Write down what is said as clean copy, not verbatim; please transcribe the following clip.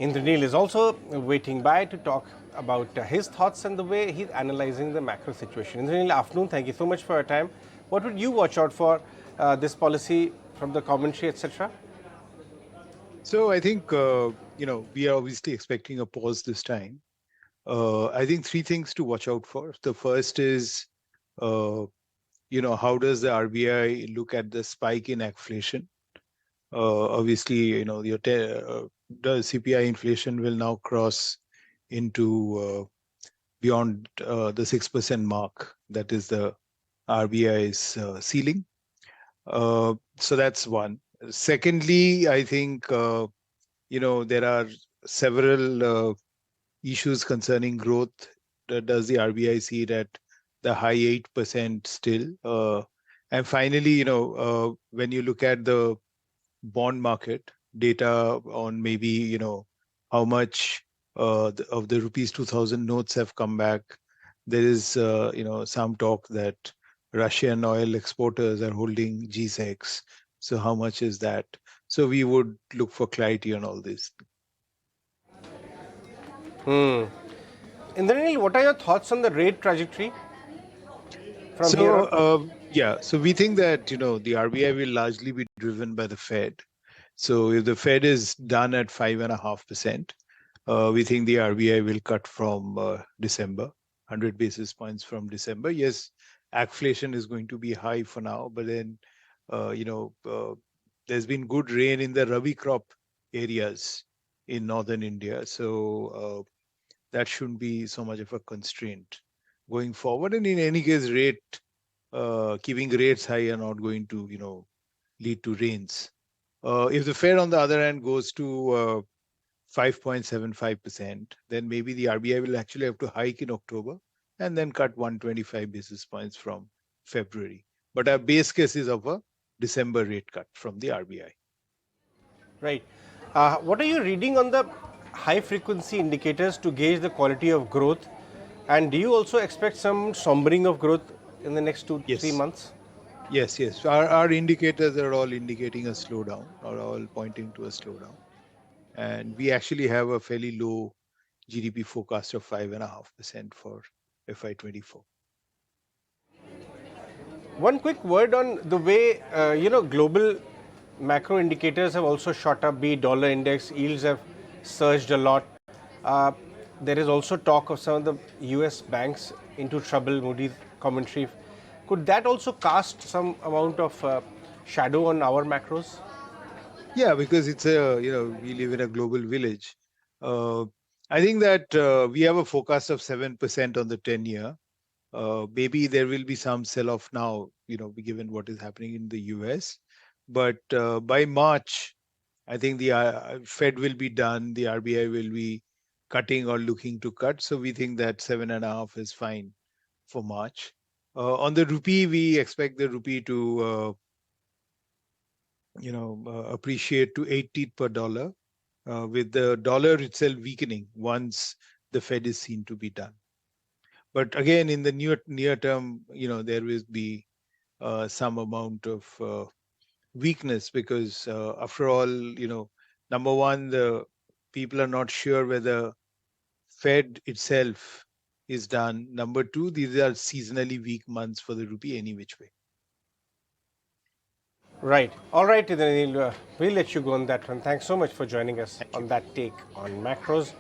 Indranil is also waiting by to talk about his thoughts and the way he's analyzing the macro situation. Indranil, afternoon. Thank you so much for your time. What would you watch out for this policy from the commentary, etc.? So I think, we are obviously expecting a pause this time. I think three things to watch out for. The first is, how does the RBI look at the spike in inflation? Obviously, the CPI inflation will now cross into beyond the 6% mark. That is the RBI's ceiling. So that's one. Secondly, I think, there are several issues concerning growth. Does the RBI see it at the high 8% still? And finally, when you look at the bond market data on maybe, how much of the rupees 2000 notes have come back, there is, some talk that Russian oil exporters are holding G6. So how much is that? So we would look for clarity on all this. Indranil, what are your thoughts on the rate trajectory from here on? So we think that, the RBI will largely be driven by the Fed. So if the Fed is done at 5.5%, we think the RBI will cut from December, 100 basis points from December. Yes, inflation is going to be high for now, but then, there's been good rain in the Rabi crop areas in northern India. So that shouldn't be so much of a constraint going forward. And in any case, keeping rates high are not going to, lead to rains. If the Fed, on the other hand, goes to 5.75%, then maybe the RBI will actually have to hike in October and then cut 125 basis points from February. But our base case is of a December rate cut from the RBI. Right. What are you reading on the high frequency indicators to gauge the quality of growth? And do you also expect some sombering of growth in the next 2-3 months? Yes. Our indicators are all indicating a slowdown, or all pointing to a slowdown. And we actually have a fairly low GDP forecast of 5.5% for FY24. One quick word on the way, global macro indicators have also shot up, be it dollar index, yields have surged a lot. There is also talk of some of the US banks into trouble, Moody's commentary. Could that also cast some amount of shadow on our macros? Yeah, because it's we live in a global village. I think that we have a forecast of 7% on the 10-year. Maybe there will be some sell-off now, given what is happening in the US. But by March, I think the Fed will be done. The RBI will be cutting or looking to cut. So we think that 7.5 is fine for March. On the rupee, we expect the rupee to, appreciate to 80 per dollar, with the dollar itself weakening once the Fed is seen to be done. But again, in the near term, there will be some amount of weakness because, after all, number one, the people are not sure whether Fed itself is done. Number two, these are seasonally weak months for the rupee any which way. Right. All right, then we'll let you go on that one. Thanks so much for joining us on that take on macros.